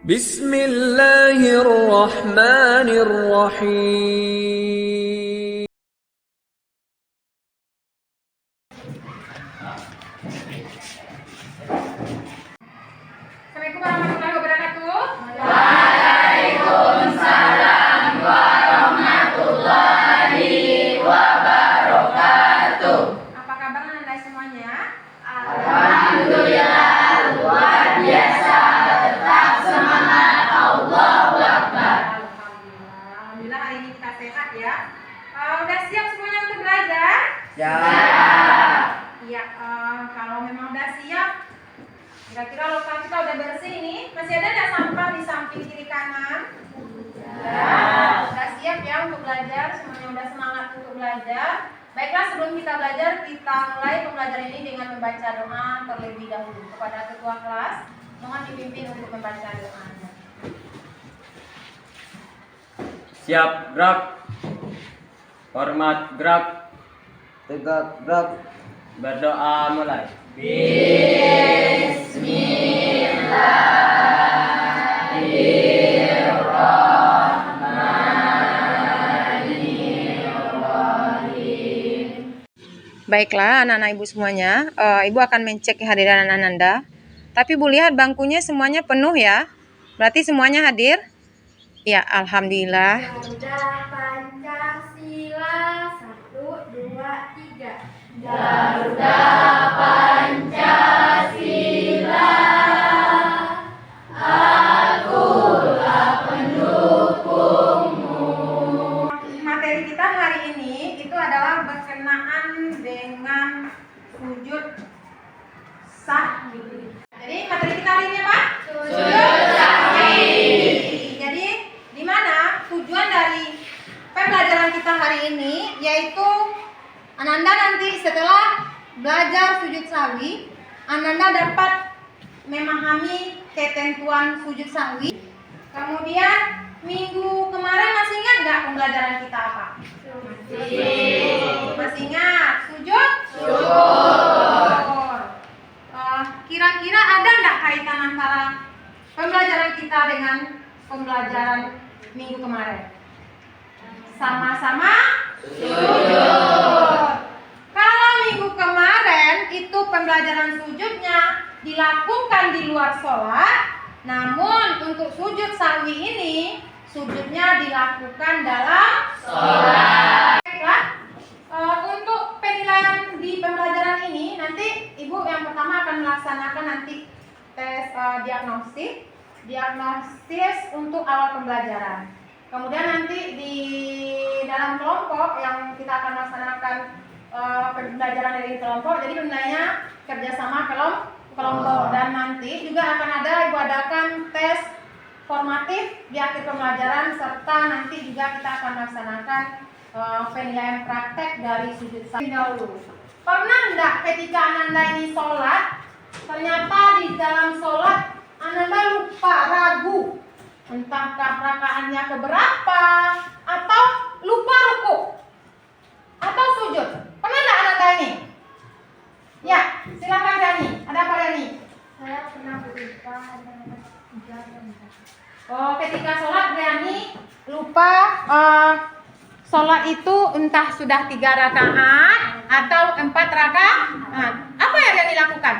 Bismillahirrahmanirrahim. Assalamualaikum warahmatullahi wabarakatuh. Waalaikumsalam warahmatullahi wabarakatuh. Apa kabar Anda semuanya? Alhamdulillah, luar biasa. Tetap semangat. Allahu Akbar. Alhamdulillah hari ini kita sehat ya. Udah siap semuanya untuk belajar? Ya. Iya. Kalau memang udah siap, kira-kira lokal kita udah bersih nih. Masih ada nggak sampah di samping kiri kanan? Ya. Udah siap ya untuk belajar. Semuanya udah semangat untuk belajar. Baiklah, sebelum kita belajar, kita mulai pembelajaran ini dengan membaca doa terlebih dahulu. Kepada ketua kelas, mohon dipimpin untuk membaca doa. Siap, gerak. Hormat, gerak. Tegak, gerak. Berdoa, mulai. Baiklah anak-anak ibu semuanya, ibu akan mencek kehadiran anak Anda. Tapi ibu lihat bangkunya semuanya penuh ya. Berarti semuanya hadir? Ya, alhamdulillah. Garuda Pancasila 1, 2, 3. Garuda Pancasila, akulah pendukungmu. Materi kita hari ini itu adalah berkenaan dengan sujud sahwi. Jadi materi kita hari ini apa? Sujud sahwi. Jadi di mana tujuan dari pembelajaran kita hari ini yaitu Ananda nanti setelah belajar sujud sahwi, Ananda dapat memahami ketentuan sujud sahwi. Kemudian minggu kemarin masih ingat nggak pembelajaran kita apa? Masih ingat sujud? Syukur. Kira-kira ada nggak kaitan antara pembelajaran kita dengan pembelajaran minggu kemarin? Sama-sama sujud. Kalau minggu kemarin itu pembelajaran sujudnya dilakukan di luar sholat, namun untuk sujud sahwi ini sujudnya dilakukan dalam sholat. Baiklah, untuk penilaian di pembelajaran ini nanti ibu yang pertama akan melaksanakan nanti tes diagnosis untuk awal pembelajaran. Kemudian nanti di dalam kelompok yang kita akan melaksanakan pembelajaran dari kelompok, jadi penilaiannya kerjasama kelompok. Dan nanti juga akan ibu adakan tes formatif di akhir pembelajaran, serta nanti juga kita akan melaksanakan penilaian praktek dari sujud sahwi dahulu. Pernah enggak ketika Ananda ini sholat, ternyata di dalam sholat Ananda lupa, ragu, entahkah rakaatnya keberapa, atau lupa ruku, atau sujud? Pernah enggak Ananda ini? Ya, silakan Dani. Ada apa Dani? Saya pernah lupa Oh, ketika sholat Dani lupa sholat itu entah sudah 3 rakaat atau 4 rakaat. Apa yang Dani lakukan?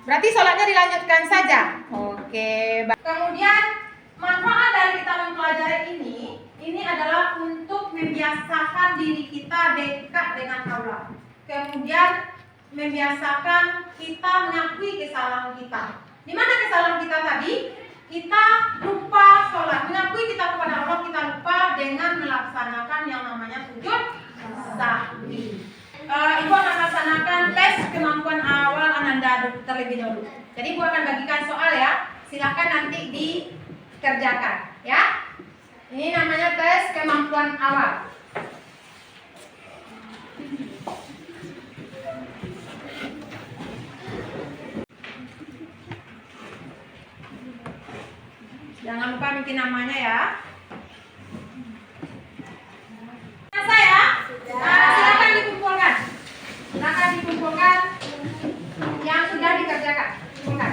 Berarti sholatnya dilanjutkan saja. Oke. Kemudian manfaat dari kita mempelajari ini adalah untuk membiasakan diri kita dekat dengan Allah. Kemudian membiasakan kita mengakui kesalahan kita. Di mana kesalahan kita tadi? Kita lupa sholat. Mengakui kita kepada Allah, kita lupa dengan melaksanakan yang namanya sujud sahwi. Ibu akan melaksanakan tes kemampuan awal Ananda terlebih dahulu. Jadi Ibu akan bagikan soal ya. Silakan nanti dikerjakan ya. Ini namanya tes kemampuan awal. Jangan lupa bikin namanya ya. Saya, silakan dikumpulkan. Silakan dikumpulkan yang sudah dikerjakan. Kumpulkan.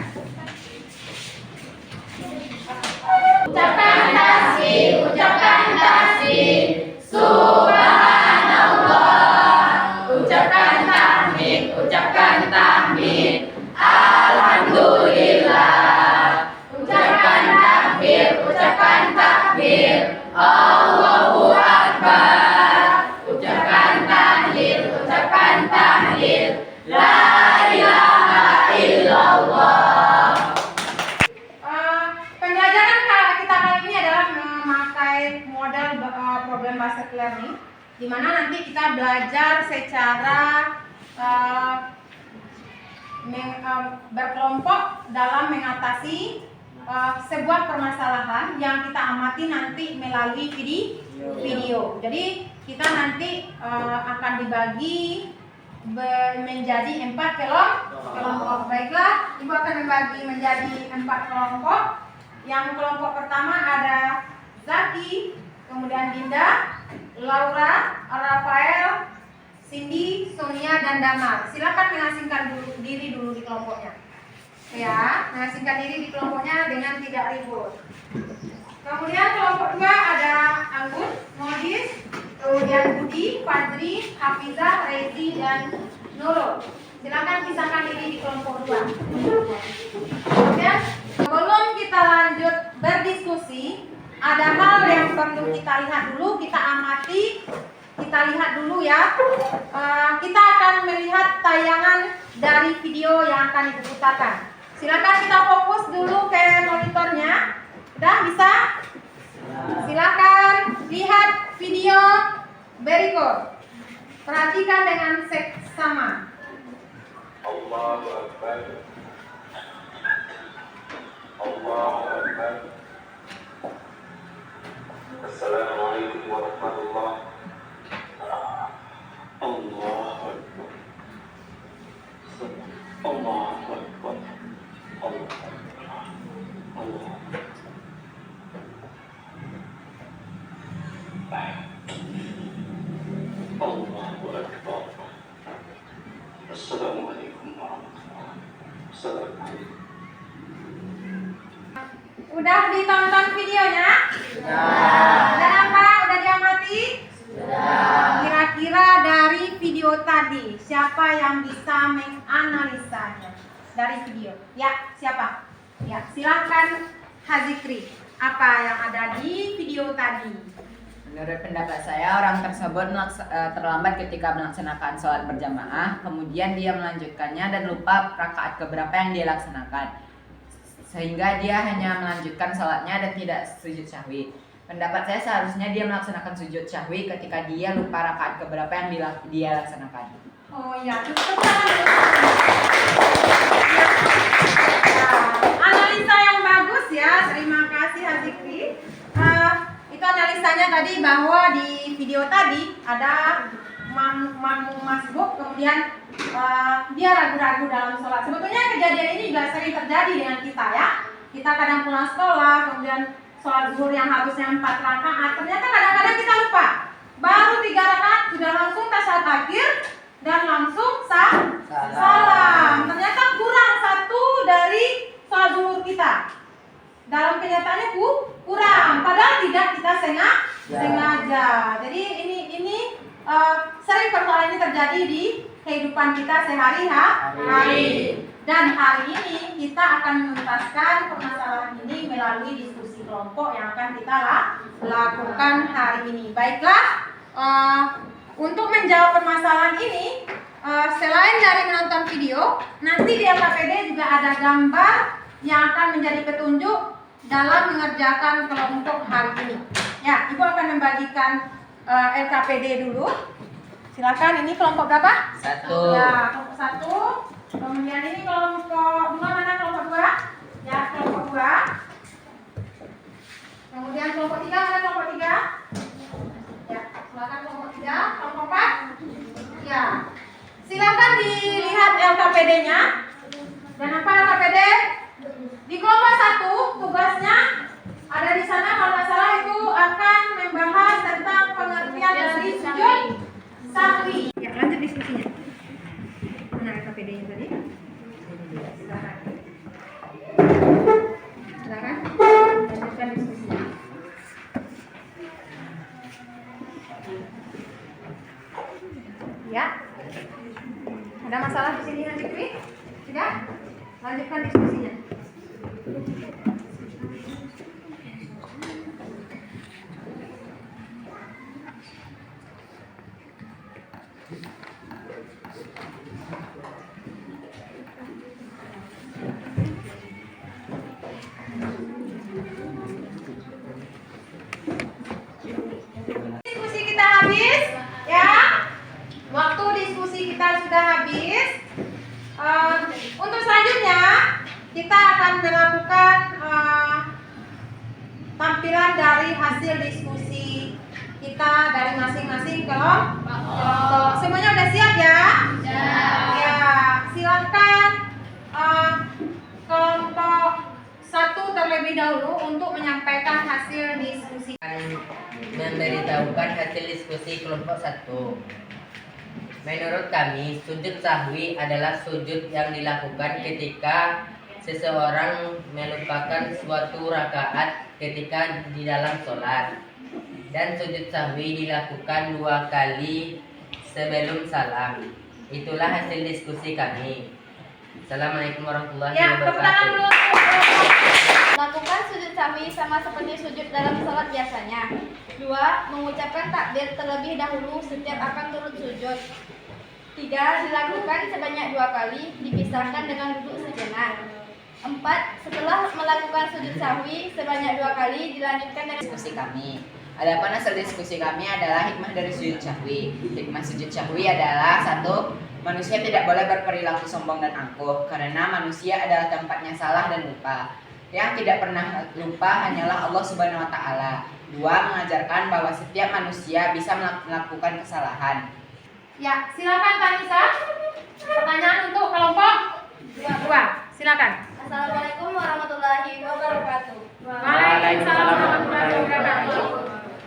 Subhanallah. Ucapkan tahmid, ucapkan tahmid. Alhamdulillah. Ucapkan takbir, ucapkan takbir. Allahu Akbar. Ucapkan tahlil, ucapkan tahlil. La ilaha illallah. Pembelajaran kita kali ini adalah memakai model problem based learning, di mana nanti kita belajar secara berkelompok dalam mengatasi sebuah permasalahan yang kita amati nanti melalui video. Jadi kita nanti akan dibagi menjadi 4 kelompok. Baiklah, Ibu akan membagi menjadi 4 kelompok. Yang kelompok pertama ada Zaki, kemudian Dinda, Laura, Rafael, Cindy, Sonia, dan Damar. Silakan mengasingkan diri dulu di kelompoknya. Ya, mengasingkan diri di kelompoknya dengan tidak ribut. Kemudian kelompok 2 ada Anggun, Modis, kemudian Budi, Fadri, Hafizah, Rezi, dan Nurul. Silakan pisahkan diri di kelompok 2. Kemudian sebelum kita lanjut berdiskusi, ada hal yang perlu kita lihat dulu, kita amati, kita lihat dulu ya. Kita akan melihat tayangan dari video yang akan Ibu putarkan. Silakan kita fokus dulu ke monitornya. Udah bisa? Silakan lihat video berikut. Perhatikan dengan seksama. Allahu Akbar. Allahu Akbar. Assalamualaikum warahmatullahi wabarakatuh. Allahu Akbar. Allahu Akbar. Allahu Akbar. Allahu Akbar. Assalamualaikum warahmatullahi wabarakatuh. Udah ditonton videonya? Udah apa? Udah diamati? Kira-kira dari video tadi siapa yang bisa menganalisanya dari video? Ya, siapa? Ya, silakan Hazikri. Apa yang ada di video tadi? Menurut pendapat saya, orang tersebut terlambat ketika melaksanakan sholat berjamaah, kemudian dia melanjutkannya dan lupa rakaat keberapa yang dia laksanakan, sehingga dia hanya melanjutkan sholatnya dan tidak sujud syahwi. Pendapat saya seharusnya dia melaksanakan sujud syahwi ketika dia lupa rakaat keberapa yang dia laksanakan. Oh ya, cukup analisa yang bagus ya, terima kasih Hazikri. Itu analisanya tadi bahwa di video tadi ada masbuk, kemudian dia ragu-ragu dalam sholat. Sebetulnya kejadian ini juga sering terjadi dengan kita ya. Kita kadang pulang sekolah, kemudian sholat zuhur yang harusnya 4 rakaat, ternyata kadang-kadang kita lupa. Baru 3 rakaat sudah langsung tasyahud akhir dan langsung salam. Ternyata kurang satu dari sholat zuhur kita. Dalam kenyataannya kurang, padahal tidak kita sengaja. Jadi ini sering persoalan ini terjadi di kehidupan kita sehari-hari. Dan hari ini kita akan menuntaskan permasalahan ini melalui diskusi kelompok yang akan kita lakukan hari ini. Baiklah, untuk menjawab permasalahan ini, selain dari menonton video, nanti di LKPD juga ada gambar yang akan menjadi petunjuk dalam mengerjakan kelompok hari ini. Ya, Ibu akan membagikan LKPD dulu. Silakan, ini kelompok berapa? 1. Ya, kelompok 1. Kemudian ini kelompok 2, mana kelompok 2? Ya, kelompok 2. Kemudian kelompok 3, mana kelompok 3? Ya, silakan kelompok 3. Kelompok 4? Ya. Silakan dilihat LKPD-nya. Dan apa LKPD? Di kelompok 1 tugasnya ada di sana, kalau nggak salah itu akan membahas tentang pengertian dari sujud sahwi. Ya, lanjut diskusinya. Mana LKPD-nya tadi? Silakan. Silakan. Lanjutkan diskusinya. Ya. Ada masalah di sini Nak Fikri? Tidak? Lanjutkan diskusinya. Diskusi kita habis, ya. Waktu diskusi kita sudah habis. Untuk selanjutnya kita akan melakukan tampilan dari hasil diskusi kita dari masing-masing kelompok. Semuanya udah siap ya? Ya, silakan kelompok 1 terlebih dahulu untuk menyampaikan hasil diskusi. Memberitahukan hasil diskusi kelompok 1. Menurut kami, sujud sahwi adalah sujud yang dilakukan ketika seseorang melupakan suatu rakaat ketika di dalam sholat. Dan sujud sahwi dilakukan 2 kali sebelum salam. Itulah hasil diskusi kami. Assalamualaikum warahmatullahi Ya, tepuk tangan wabarakatuh. dulu. Lakukan sujud sahwi sama seperti sujud dalam sholat biasanya. 2. Mengucapkan takbir terlebih dahulu setiap akan turun sujud. 3. Dilakukan sebanyak 2 kali, dipisahkan dengan duduk sejenak. 4. Setelah melakukan sujud sahwi sebanyak 2 kali, dilanjutkan dengan Diskusi kami. Adapun hasil diskusi kami adalah hikmah dari sujud syahwi. Hikmah sujud syahwi adalah 1. Manusia tidak boleh berperilaku sombong dan angkuh karena manusia adalah tempatnya salah dan lupa. Yang tidak pernah lupa hanyalah Allah Subhanahu wa taala. 2. Mengajarkan bahwa setiap manusia bisa melakukan kesalahan. Ya, silakan Tanisa. Pertanyaan untuk kelompok 2. Silakan. Assalamualaikum warahmatullahi wabarakatuh. Waalaikumsalam warahmatullahi wabarakatuh.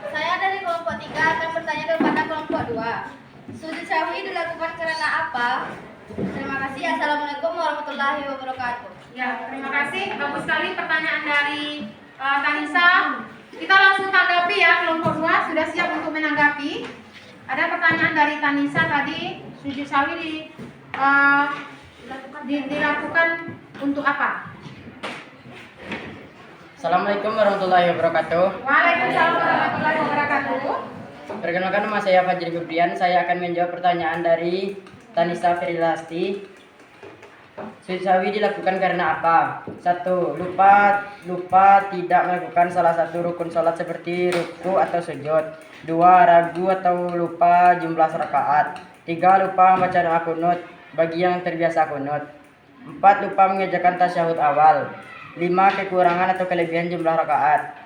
Saya dari kelompok 3 akan bertanya kepada kelompok 2. Sujud sahwi dilakukan karena apa? Terima kasih. Assalamualaikum warahmatullahi wabarakatuh. Ya, terima kasih. Bagus sekali pertanyaan dari Tanisa. Kita langsung tanggapi ya, kelompok 2 sudah siap untuk menanggapi. Ada pertanyaan dari Tanisa tadi, sujud sahwi dilakukan untuk apa? Assalamualaikum warahmatullahi wabarakatuh. Waalaikumsalam warahmatullahi wabarakatuh. Perkenalkan, nama saya Fajri Febrian. Saya akan menjawab pertanyaan dari Tanisa Ferilasti. Sujud sahwi dilakukan karena apa? 1. Lupa tidak melakukan salah satu rukun sholat seperti ruku atau sujud. 2. Ragu atau lupa jumlah rakaat. 3. Lupa membaca doa kunut bagi yang terbiasa kunut. 4. Lupa mengerjakan tasyahud awal. 5. Kekurangan atau kelebihan jumlah rakaat.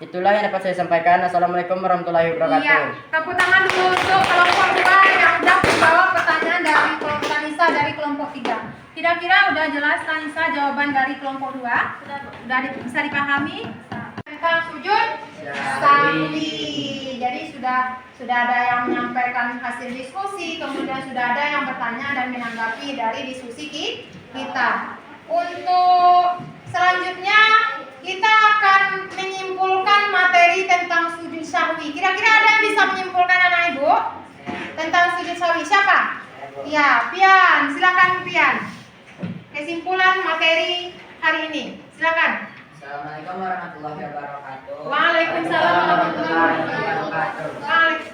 Itulah yang dapat saya sampaikan. Assalamualaikum warahmatullahi wabarakatuh. Iya, tepuk tangan dulu untuk kelompok 2 yang sudah menjawab pertanyaan dari kelompok Tanisa dari kelompok 3. Kira-kira udah jelas Tanisa jawaban dari kelompok 2? Sudah bisa dipahami? Tentang sujud sahwi. Jadi sudah ada yang menyampaikan hasil diskusi, kemudian sudah ada yang bertanya dan menanggapi dari diskusi kita. Untuk selanjutnya kita akan menyimpulkan materi tentang sujud sahwi. Kira-kira ada yang bisa menyimpulkan anak ibu tentang sujud sahwi? Siapa? Ya, Pian. Silakan Pian. Kesimpulan materi hari ini. Silakan. Assalamualaikum warahmatullahi wabarakatuh. Waalaikumsalam warahmatullahi wabarakatuh.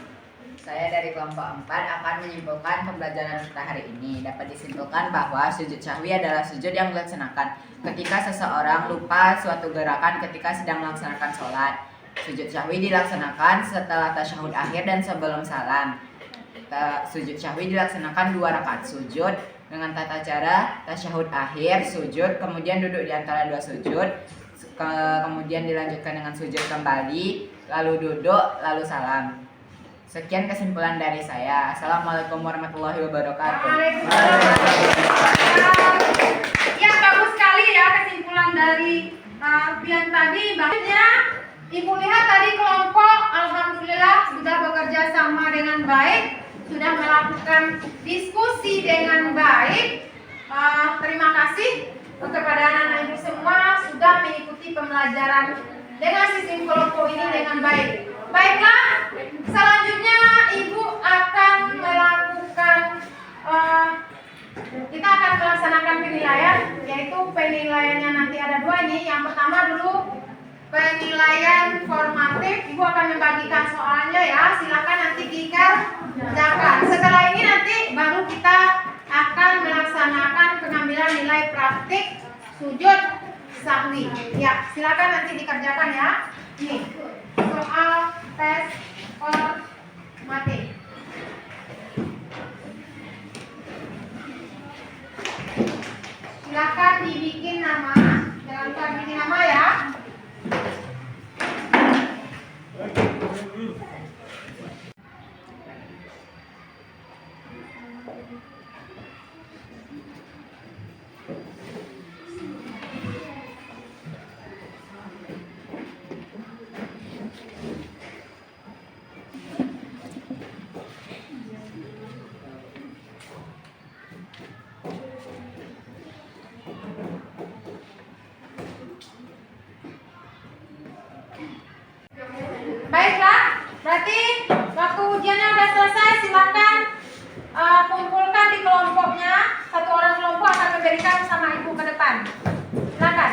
Saya dari kelompok 4 akan menyimpulkan pembelajaran kita hari ini. Dapat disimpulkan bahwa sujud sahwi adalah sujud yang dilaksanakan ketika seseorang lupa suatu gerakan ketika sedang melaksanakan sholat. Sujud sahwi dilaksanakan setelah tasyahud akhir dan sebelum salam. Sujud sahwi dilaksanakan 2 rakaat sujud dengan tata cara tasyahud akhir, sujud, kemudian duduk di antara 2 sujud, kemudian dilanjutkan dengan sujud kembali, lalu duduk, lalu salam. Sekian kesimpulan dari saya. Assalamualaikum warahmatullahi wabarakatuh. Ya, bagus sekali ya kesimpulan dari Pian tadi. Maksudnya Ibu lihat tadi kelompok alhamdulillah sudah bekerja sama dengan baik, sudah melakukan diskusi dengan baik. Terima kasih kepada anak-anak ibu semua sudah mengikuti pembelajaran dengan sistem kelompok ini dengan baik. Baiklah, selanjutnya Ibu akan melakukan kita akan melaksanakan penilaian, yaitu penilaiannya nanti ada dua ini. Yang pertama dulu penilaian formatif. Ibu akan membagikan soalnya ya. Silakan nanti dikerjakan. Setelah ini nanti baru kita akan melaksanakan pengambilan nilai praktik sujud sahwi. Ya, silakan nanti dikerjakan ya. Nih, soal tes formatif. Silakan dibikin nama, jangan lupa bikin nama ya. Baiklah, berarti waktu ujiannya sudah selesai. Silakan kumpulkan di kelompoknya. Satu orang kelompok akan memberikan sama Ibu ke depan. Silakan.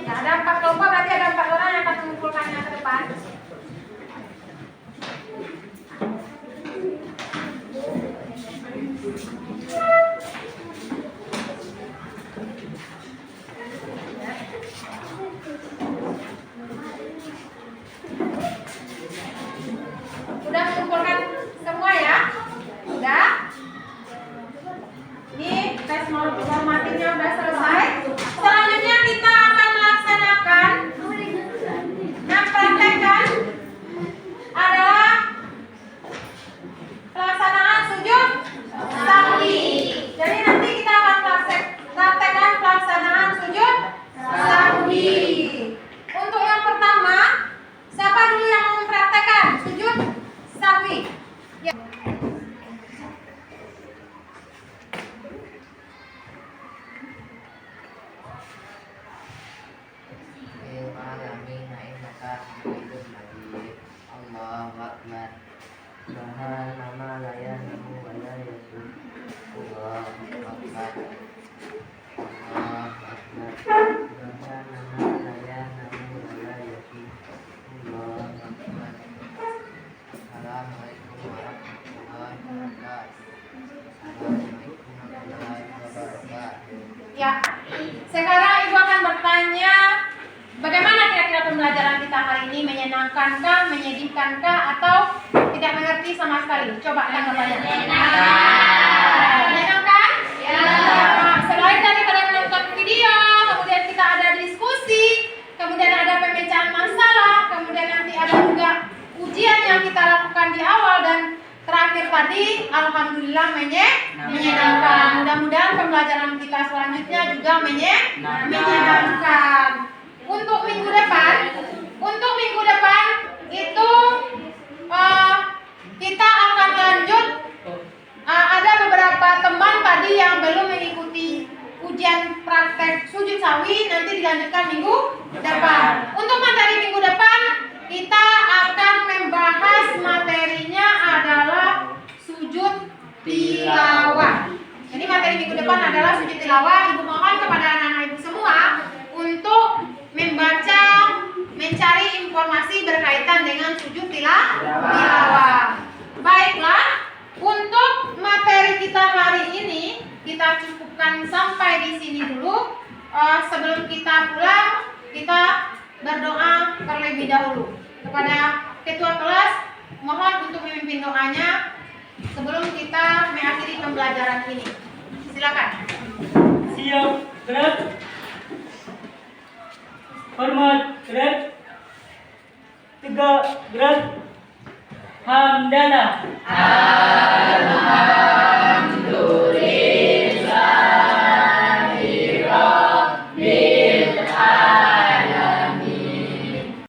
Ya, ada 4 kelompok, berarti ada 4 orang yang akan mengumpulkannya ke depan. Sudah mengumpulkan semua ya? Sudah? Ini tes formatifnya sudah selesai. Selanjutnya kita akan melaksanakan mempraktekkan adalah pelaksanaan sujud sahwi. Jadi nanti kita akan praktekkan pelaksanaan sujud sahwi. Untuk yang pertama, siapa dulu yang mau mempraktekkan sujud sahwi? Ya. Allahu Akbar. Tuhan nama laya namu wala yasu. Allahu Akbar. Allahu Akbar. Tuhan nama laya namu wala yasu. Allahu Akbar. Assalamualaikum warahmatullahi wabarakatuh. Assalamualaikum warahmatullahi wabarakatuh. Ya. Sekarang Ibu akan bertanya, bagaimana kira-kira pembelajaran kita hari ini? Menyenangkankah, menyedihkankah, atau tidak mengerti sama sekali? Coba tanggapannya. Menyenangkan? Ya. Nah, selain daripada menonton video, kemudian kita ada diskusi, kemudian ada pemecahan masalah, kemudian nanti ada juga ujian yang kita lakukan di awal, dan terakhir tadi alhamdulillah menyenangkan. Mudah-mudahan pembelajaran kita selanjutnya juga menyenangkan. Untuk minggu depan itu kita akan lanjut. Ada beberapa teman tadi yang belum mengikuti ujian praktek sujud sahwi, nanti dilanjutkan minggu depan. Untuk materi minggu depan kita akan membahas materinya adalah sujud tilawah. Jadi materi minggu depan adalah sujud tilawah. Ibu mohon kepada anak-anak Ibu semua untuk membaca, mencari informasi berkaitan dengan sujud tilawah. Baiklah, untuk materi kita hari ini kita cukupkan sampai di sini dulu. Sebelum kita pulang, kita berdoa terlebih dahulu kepada ketua kelas. Mohon untuk memimpin doanya sebelum kita mengakhiri pembelajaran ini. Silakan. Siap, gerak. Hormat, gerak. Tegak, gerak. Hamdalah.